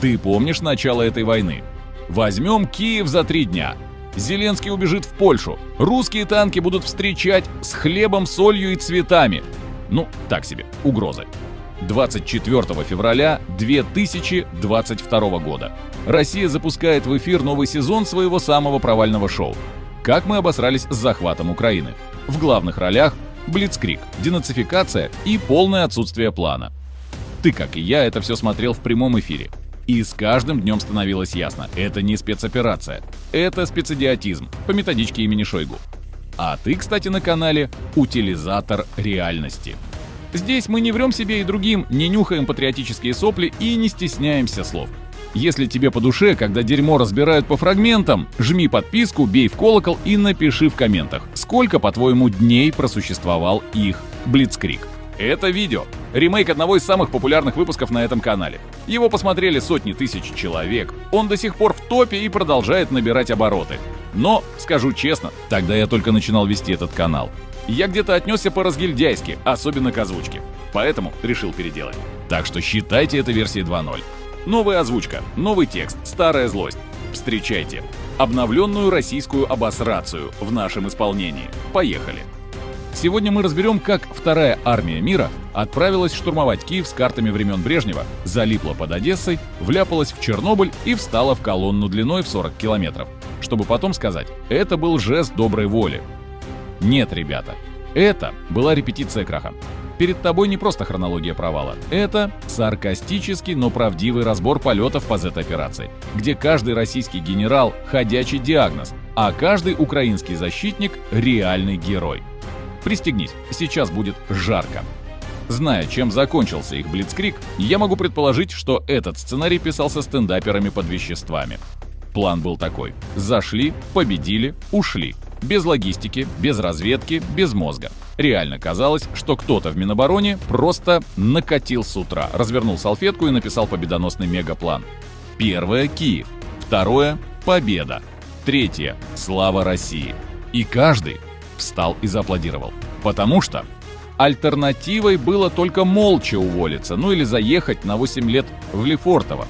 Ты помнишь начало этой войны? Возьмем Киев за 3 дня. Зеленский убежит в Польшу. Русские танки будут встречать с хлебом, солью и цветами. Ну, так себе, угрозы. 24 февраля 2022 года Россия запускает в эфир новый сезон своего самого провального шоу «Как мы обосрались с захватом Украины». В главных ролях блицкриг, денацификация и полное отсутствие плана. Ты, как и я, это все смотрел в прямом эфире. И с каждым днем становилось ясно, это не спецоперация, это специдиотизм по методичке имени Шойгу. А ты, кстати, на канале «Утилизатор реальности». Здесь мы не врем себе и другим, не нюхаем патриотические сопли и не стесняемся слов. Если тебе по душе, когда дерьмо разбирают по фрагментам, жми подписку, бей в колокол и напиши в комментах, сколько, по-твоему, дней просуществовал их блицкриг. Это видео — ремейк одного из самых популярных выпусков на этом канале. Его посмотрели сотни тысяч человек, он до сих пор в топе и продолжает набирать обороты. Но, скажу честно, тогда я только начинал вести этот канал. Я где-то отнесся по-разгильдяйски, особенно к озвучке. Поэтому решил переделать. Так что считайте это версией 2.0. Новая озвучка, новый текст, старая злость. Встречайте обновленную российскую обосрацию в нашем исполнении. Поехали! Сегодня мы разберем, как Вторая армия мира отправилась штурмовать Киев с картами времен Брежнева, залипла под Одессой, вляпалась в Чернобыль и встала в колонну длиной в 40 километров, чтобы потом сказать, это был жест доброй воли. Нет, ребята, это была репетиция краха. Перед тобой не просто хронология провала, это саркастический, но правдивый разбор полетов по Z-операции, где каждый российский генерал – ходячий диагноз, а каждый украинский защитник – реальный герой. Пристегнись, сейчас будет жарко. Зная, чем закончился их блицкриг, я могу предположить, что этот сценарий писался стендаперами под веществами. План был такой: зашли, победили, ушли. Без логистики, без разведки, без мозга. Реально казалось, что кто-то в Минобороне просто накатил с утра, развернул салфетку и написал победоносный мегаплан. Первое — Киев. Второе — победа. Третье — слава России. И каждый встал и зааплодировал. Потому что альтернативой было только молча уволиться, ну или заехать на 8 лет в Лефортово.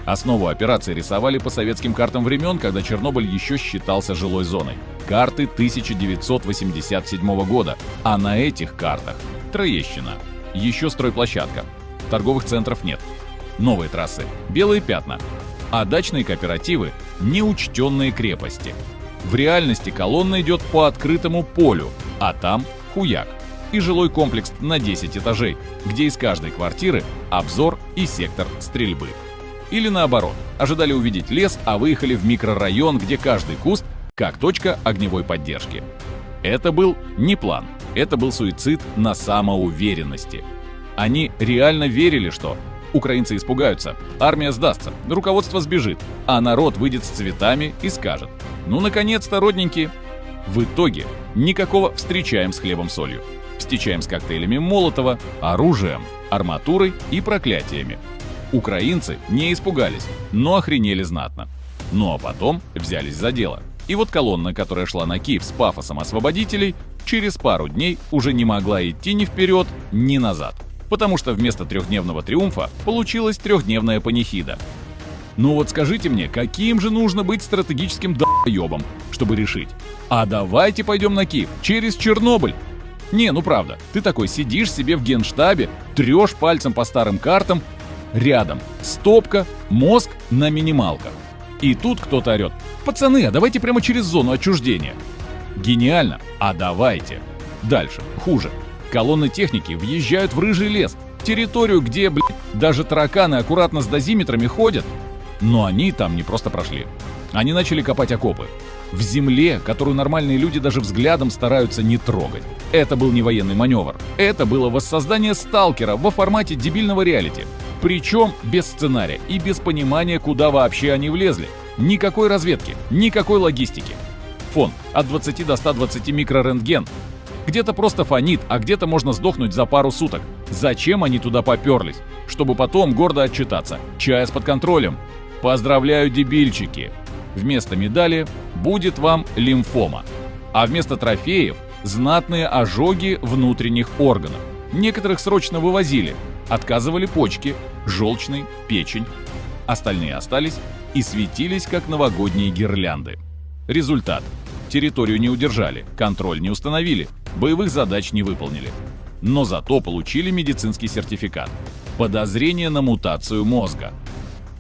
Основу операции рисовали по советским картам времен, когда Чернобыль еще считался жилой зоной. Карты 1987 года, а на этих картах Троещина, еще стройплощадка, торговых центров нет, новые трассы, белые пятна, а дачные кооперативы – неучтенные крепости. В реальности колонна идет по открытому полю, а там хуяк и жилой комплекс на 10 этажей, где из каждой квартиры обзор и сектор стрельбы. Или наоборот, ожидали увидеть лес, а выехали в микрорайон, где каждый куст как точка огневой поддержки. Это был не план, это был суицид на самоуверенности. Они реально верили, что украинцы испугаются, армия сдастся, руководство сбежит, а народ выйдет с цветами и скажет: ну наконец-то, родненькие. В итоге никакого встречаем с хлебом-солью. Встречаем с коктейлями Молотова, оружием, арматурой и проклятиями. Украинцы не испугались, но охренели знатно. Ну а потом взялись за дело. И вот колонна, которая шла на Киев с пафосом освободителей, через пару дней уже не могла идти ни вперед, ни назад. Потому что вместо 3-дневного триумфа получилась 3-дневная панихида. Ну вот скажите мне, каким же нужно быть стратегическим долбоебом, чтобы решить: а давайте пойдем на Киев через Чернобыль? Не, ну правда, ты такой сидишь себе в генштабе, трешь пальцем по старым картам, рядом стопка, мозг на минималках. И тут кто-то орет: пацаны, а давайте прямо через зону отчуждения. Гениально, а давайте. Дальше, хуже. Колонны техники въезжают в рыжий лес, территорию, где, даже тараканы аккуратно с дозиметрами ходят. Но они там не просто прошли. Они начали копать окопы в земле, которую нормальные люди даже взглядом стараются не трогать. Это был не военный маневр. Это было воссоздание сталкера во формате дебильного реалити. Причем без сценария и без понимания, куда вообще они влезли. Никакой разведки, никакой логистики. Фон от 20 до 120 микрорентген. Где-то просто фонит, а где-то можно сдохнуть за пару суток. Зачем они туда поперлись? Чтобы потом гордо отчитаться: ЧАЭС под контролем. Поздравляю, дебильчики! Вместо медали будет вам лимфома. А вместо трофеев – знатные ожоги внутренних органов. Некоторых срочно вывозили. Отказывали почки, желчный, печень. Остальные остались и светились, как новогодние гирлянды. Результат. Территорию не удержали, контроль не установили, боевых задач не выполнили. Но зато получили медицинский сертификат. Подозрение на мутацию мозга.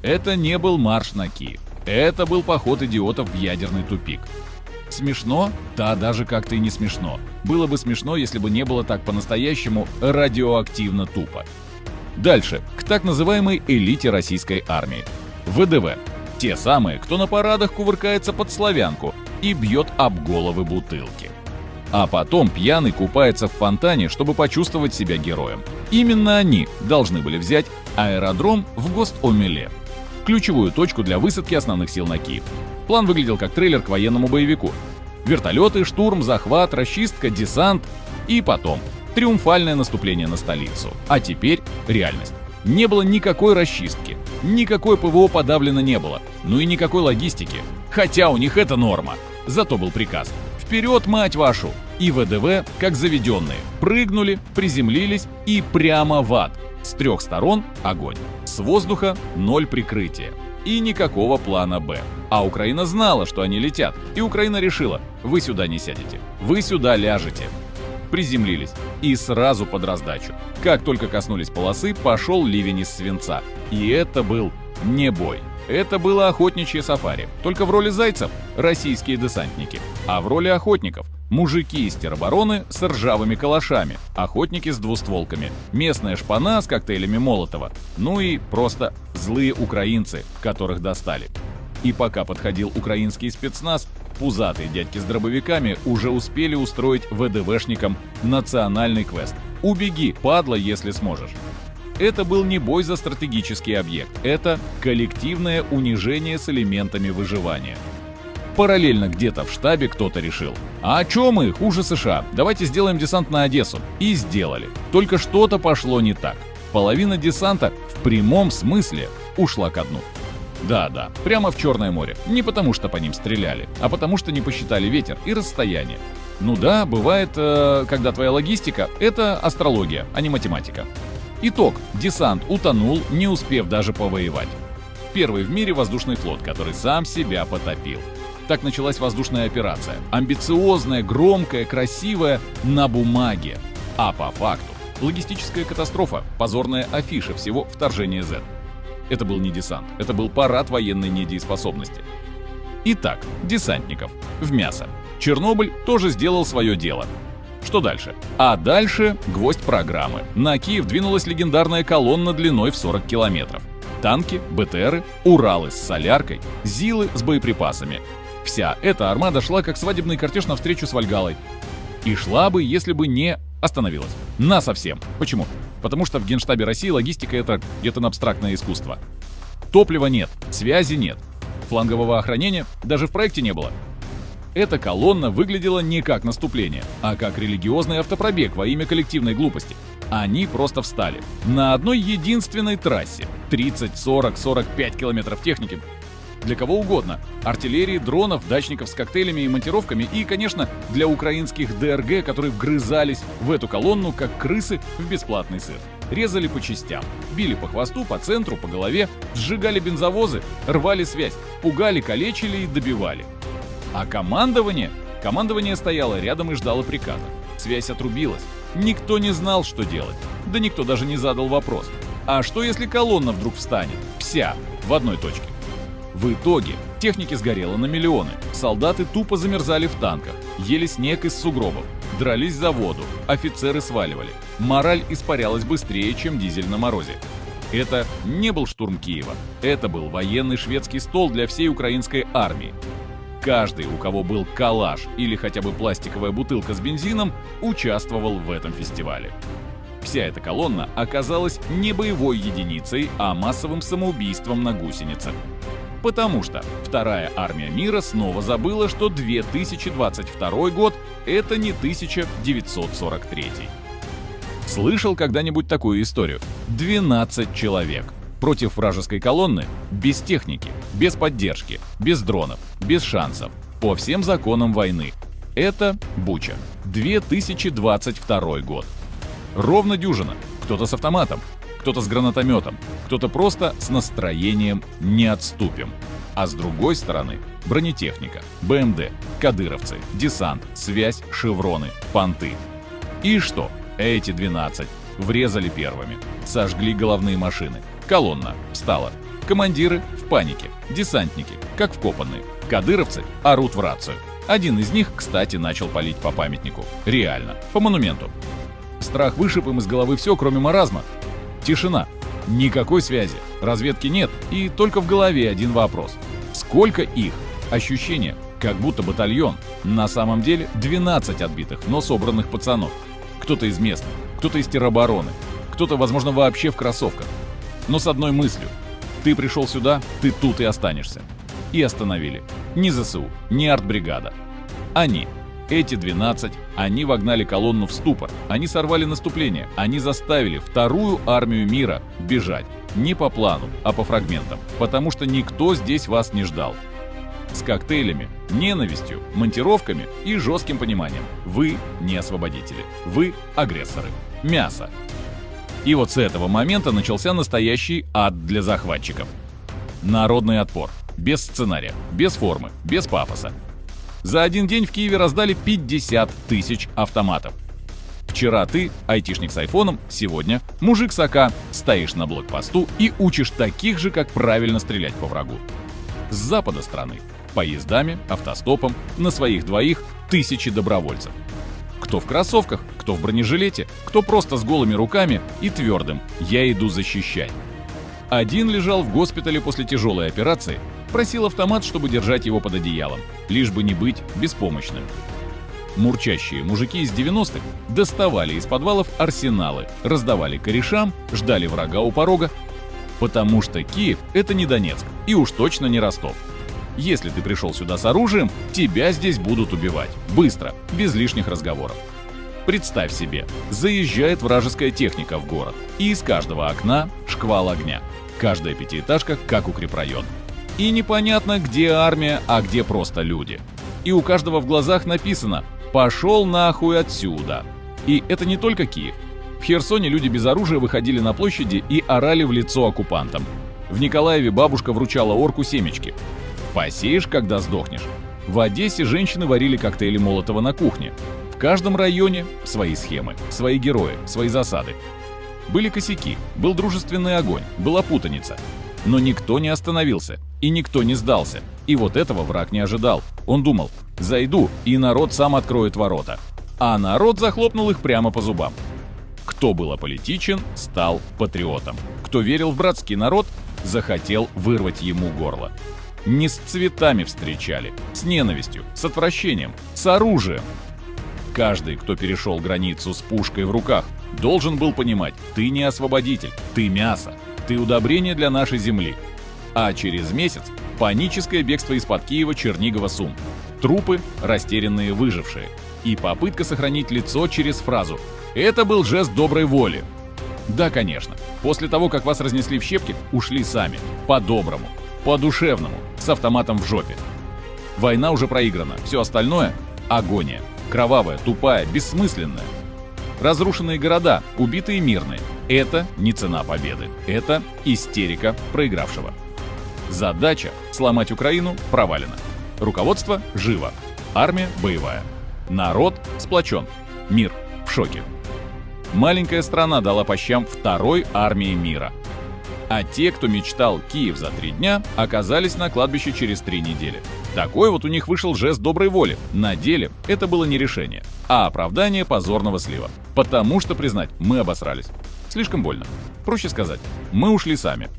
Это не был марш на Киев. Это был поход идиотов в ядерный тупик. Смешно? Да, даже как-то и не смешно. Было бы смешно, если бы не было так по-настоящему радиоактивно тупо. Дальше, к так называемой элите российской армии. ВДВ. Те самые, кто на парадах кувыркается под славянку и бьет об головы бутылки. А потом пьяный купается в фонтане, чтобы почувствовать себя героем. Именно они должны были взять аэродром в Гостомеле, ключевую точку для высадки основных сил на Киев. План выглядел как трейлер к военному боевику. Вертолеты, штурм, захват, расчистка, десант и потом триумфальное наступление на столицу. А теперь реальность. Не было никакой расчистки, никакой ПВО подавлено не было, ну и никакой логистики. Хотя у них это норма. Зато был приказ: вперед, мать вашу! И ВДВ, как заведенные, прыгнули, приземлились и прямо в ад. С 3 сторон огонь, с воздуха 0 прикрытия. И никакого плана «Б». А Украина знала, что они летят, и Украина решила: вы сюда не сядете, вы сюда ляжете. Приземлились, и сразу под раздачу. Как только коснулись полосы, пошел ливень из свинца. И это был не бой. Это было охотничье сафари. Только в роли зайцев — российские десантники, а в роли охотников — мужики из теробороны с ржавыми калашами, охотники с двустволками, местная шпана с коктейлями Молотова, ну и просто злые украинцы, которых достали. И пока подходил украинский спецназ, пузатые дядьки с дробовиками уже успели устроить ВДВшникам национальный квест: «Убеги, падла, если сможешь». Это был не бой за стратегический объект, это коллективное унижение с элементами выживания. Параллельно где-то в штабе кто-то решил: а чё мы, хуже США, давайте сделаем десант на Одессу. И сделали. Только что-то пошло не так. Половина десанта в прямом смысле ушла ко дну. Да-да, прямо в Черное море. Не потому что по ним стреляли, а потому что не посчитали ветер и расстояние. Ну да, бывает, когда твоя логистика — это астрология, а не математика. Итог. Десант утонул, не успев даже повоевать. Первый в мире воздушный флот, который сам себя потопил. Так началась воздушная операция. Амбициозная, громкая, красивая на бумаге. А по факту логистическая катастрофа, позорная афиша всего вторжения Z. Это был не десант, это был парад военной недееспособности. Итак, десантников в мясо. Чернобыль тоже сделал свое дело. Что дальше? А дальше гвоздь программы. На Киев двинулась легендарная колонна длиной в 40 километров. Танки, БТРы, Уралы с соляркой, ЗИЛы с боеприпасами. Вся эта армада шла как свадебный кортеж навстречу с Вальгаллой. И шла бы, если бы не остановилась. Насовсем. Почему? Потому что в Генштабе России логистика — это абстрактное искусство. Топлива нет, связи нет, флангового охранения даже в проекте не было. Эта колонна выглядела не как наступление, а как религиозный автопробег во имя коллективной глупости. Они просто встали на одной единственной трассе. 30, 40, 45 километров техники. Для кого угодно. Артиллерии, дронов, дачников с коктейлями и монтировками и, конечно, для украинских ДРГ, которые вгрызались в эту колонну, как крысы в бесплатный сыр. Резали по частям, били по хвосту, по центру, по голове, сжигали бензовозы, рвали связь, пугали, калечили и добивали. А командование стояло рядом и ждало приказа. Связь отрубилась. Никто не знал, что делать. Да никто даже не задал вопрос. А что, если колонна вдруг встанет? Вся, в одной точке. В итоге техники сгорело на миллионы. Солдаты тупо замерзали в танках, ели снег из сугробов, дрались за воду, офицеры сваливали. Мораль испарялась быстрее, чем дизель на морозе. Это не был штурм Киева. Это был военный шведский стол для всей украинской армии. Каждый, у кого был калаш или хотя бы пластиковая бутылка с бензином, участвовал в этом фестивале. Вся эта колонна оказалась не боевой единицей, а массовым самоубийством на гусеницах. Потому что Вторая армия мира снова забыла, что 2022 год — это не 1943. Слышал когда-нибудь такую историю? 12 человек против вражеской колонны, без техники, без поддержки, без дронов, без шансов, по всем законам войны. Это Буча, 2022 год. Ровно дюжина. Кто-то с автоматом, кто-то с гранатометом, кто-то просто с настроением «не отступим». А с другой стороны бронетехника, БМД, кадыровцы, десант, связь, шевроны, понты. И что? Эти 12 врезали первыми, сожгли головные машины. Колонна встала. Командиры в панике, десантники как вкопанные. Кадыровцы орут в рацию. Один из них, кстати, начал палить по памятнику. Реально, по монументу. Страх вышиб им из головы все, кроме маразма. Тишина. Никакой связи. Разведки нет. И только в голове один вопрос. Сколько их? Ощущение, как будто батальон. На самом деле 12 отбитых, но собранных пацанов. Кто-то из местных, кто-то из теробороны, кто-то, возможно, вообще в кроссовках. Но с одной мыслью. Ты пришел сюда, ты тут и останешься. И остановили. Ни ЗСУ, ни артбригада. Они, эти 12, они вогнали колонну в ступор. Они сорвали наступление. Они заставили вторую армию мира бежать. Не по плану, а по фрагментам. Потому что никто здесь вас не ждал. С коктейлями, ненавистью, монтировками и жестким пониманием. Вы не освободители. Вы агрессоры. Мясо. И вот с этого момента начался настоящий ад для захватчиков. Народный отпор. Без сценария, без формы, без пафоса. За один день в Киеве раздали 50 тысяч автоматов. Вчера ты, айтишник с айфоном, сегодня мужик с АК, стоишь на блокпосту и учишь таких же, как правильно стрелять по врагу. С запада страны. Поездами, автостопом, на своих двоих тысячи добровольцев. Кто в кроссовках, кто в бронежилете, кто просто с голыми руками и твердым «я иду защищать». Один лежал в госпитале после тяжелой операции, просил автомат, чтобы держать его под одеялом, лишь бы не быть беспомощным. Мурчащие мужики из 90-х доставали из подвалов арсеналы, раздавали корешам, ждали врага у порога, потому что Киев — это не Донецк и уж точно не Ростов. Если ты пришел сюда с оружием, тебя здесь будут убивать. Быстро, без лишних разговоров. Представь себе, заезжает вражеская техника в город, и из каждого окна шквал огня. Каждая пятиэтажка как укрепрайон. И непонятно, где армия, а где просто люди. И у каждого в глазах написано «Пошел нахуй отсюда». И это не только Киев. В Херсоне люди без оружия выходили на площади и орали в лицо оккупантам. В Николаеве бабушка вручала орку семечки. Посеешь, когда сдохнешь. В Одессе женщины варили коктейли Молотова на кухне. В каждом районе свои схемы, свои герои, свои засады. Были косяки, был дружественный огонь, была путаница. Но никто не остановился, и никто не сдался. И вот этого враг не ожидал. Он думал, зайду, и народ сам откроет ворота. А народ захлопнул их прямо по зубам. Кто был аполитичен, стал патриотом. Кто верил в братский народ, захотел вырвать ему горло. Не с цветами встречали, с ненавистью, с отвращением, с оружием. Каждый, кто перешел границу с пушкой в руках, должен был понимать, ты не освободитель, ты мясо, ты удобрение для нашей земли. А через месяц паническое бегство из-под Киева, Чернигова, Сум. Трупы, растерянные выжившие. И попытка сохранить лицо через фразу «Это был жест доброй воли». Да, конечно, после того, как вас разнесли в щепки, ушли сами, по-доброму, по-душевному, с автоматом в жопе. Война уже проиграна, все остальное — агония. Кровавая, тупая, бессмысленная. Разрушенные города, убитые мирные. Это не цена победы, это истерика проигравшего. Задача — сломать Украину — провалена. Руководство — живо. Армия — боевая. Народ сплочен. Мир в шоке. Маленькая страна дала по щам второй армии мира. А те, кто мечтал Киев за 3 дня, оказались на кладбище через 3 недели. Такой вот у них вышел жест доброй воли. На деле это было не решение, а оправдание позорного слива. Потому что, признать, мы обосрались. Слишком больно. Проще сказать, мы ушли сами.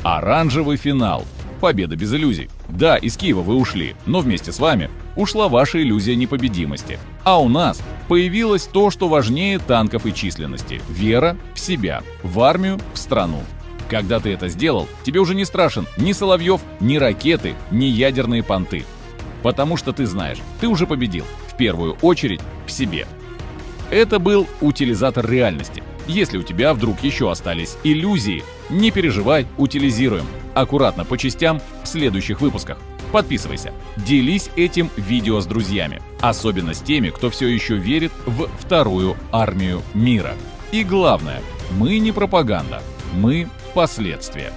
Оранжевый финал. Победа без иллюзий. Да, из Киева вы ушли, но вместе с вами ушла ваша иллюзия непобедимости. А у нас появилось то, что важнее танков и численности. Вера в себя, в армию, в страну. Когда ты это сделал, тебе уже не страшен ни Соловьев, ни ракеты, ни ядерные понты. Потому что ты знаешь, ты уже победил. В первую очередь в себе. Это был утилизатор реальности. Если у тебя вдруг еще остались иллюзии, не переживай, утилизируем. Аккуратно по частям в следующих выпусках. Подписывайся, делись этим видео с друзьями. Особенно с теми, кто все еще верит в вторую армию мира. И главное, Мы не пропаганда, мы последствия.